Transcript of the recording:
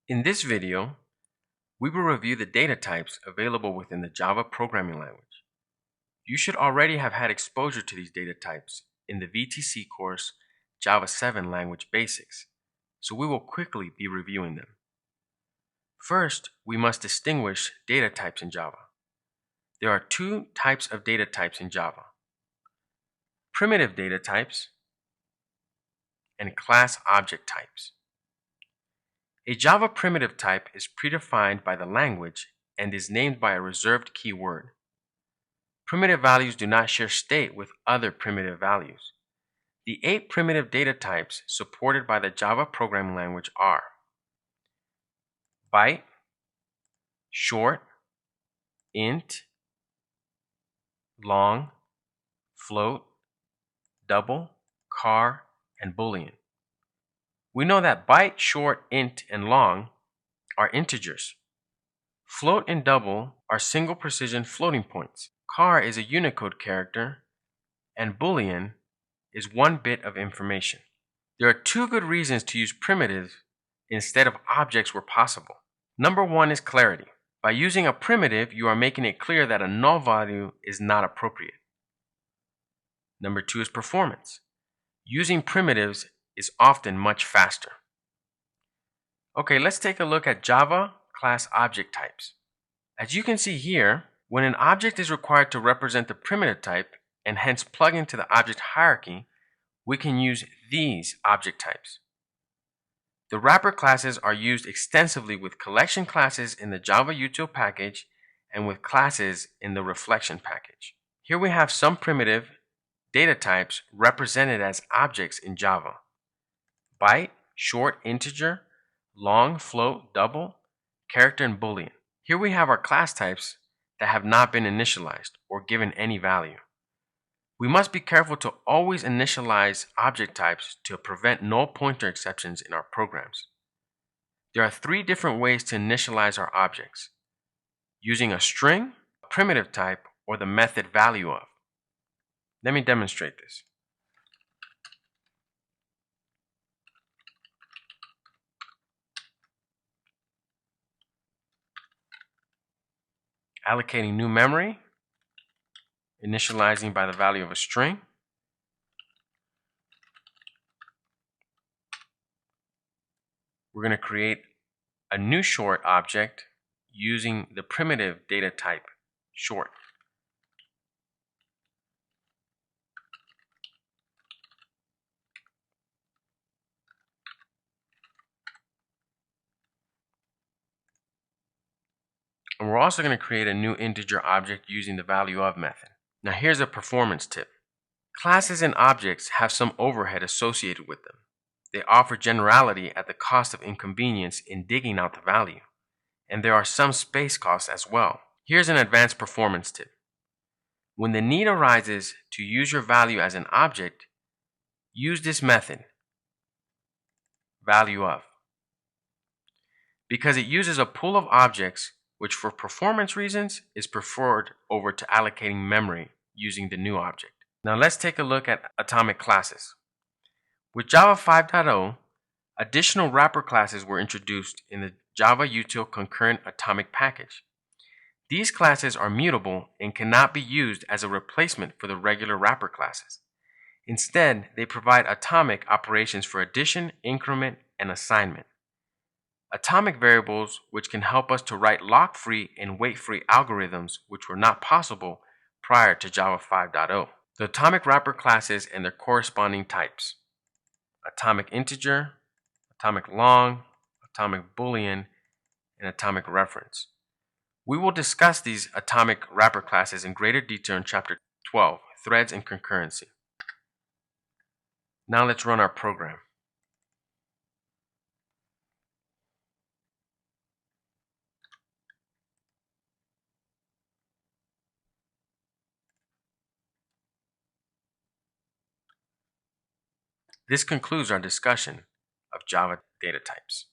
In this video, we will review the data types available within the Java programming language. You should already have had exposure to these data types in the VTC course Java 7 Language Basics, so we will quickly be reviewing them. First, we must distinguish data types in Java. There are two types of data types in Java: primitive data types and class object types. A Java primitive type is predefined by the language and is named by a reserved keyword. Primitive values do not share state with other primitive values. The 8 primitive data types supported by the Java programming language are byte, short, int, long, float, double, char, and boolean. We know that byte, short, int, and long are integers. Float and double are single precision floating points. Char is a Unicode character, and boolean is 1 bit of information. There are 2 good reasons to use primitives instead of objects where possible. Number 1 is clarity. By using a primitive, you are making it clear that a null value is not appropriate. Number 2 is performance. Using primitives is often much faster. Okay, let's take a look at Java class object types. As you can see here, when an object is required to represent the primitive type and hence plug into the object hierarchy, we can use these object types. The wrapper classes are used extensively with collection classes in the Java util package and with classes in the reflection package. Here we have some primitive data types represented as objects in Java: byte, short, integer, long, float, double, character, and boolean. Here we have our class types that have not been initialized or given any value. We must be careful to always initialize object types to prevent null pointer exceptions in our programs. There are 3 different ways to initialize our objects: using a string, a primitive type, or the method value of. Let me demonstrate this. Allocating new memory, initializing by the value of a string. We're going to create a new short object using the primitive data type short. And we're also going to create a new integer object using the value of method. Now here's a performance tip. Classes and objects have some overhead associated with them. They offer generality at the cost of inconvenience in digging out the value. And there are some space costs as well. Here's an advanced performance tip. When the need arises to use your value as an object, use this method, value of, because it uses a pool of objects which for performance reasons is preferred over to allocating memory using the new object. Now let's take a look at atomic classes. With Java 5.0, additional wrapper classes were introduced in the Java util concurrent atomic package. These classes are mutable and cannot be used as a replacement for the regular wrapper classes. Instead, they provide atomic operations for addition, increment, and assignment. Atomic variables which can help us to write lock-free and wait-free algorithms which were not possible prior to Java 5.0. The atomic wrapper classes and their corresponding types: atomic integer, atomic long, atomic boolean, and atomic reference. We will discuss these atomic wrapper classes in greater detail in Chapter 12, Threads and Concurrency. Now let's run our program. This concludes our discussion of Java data types.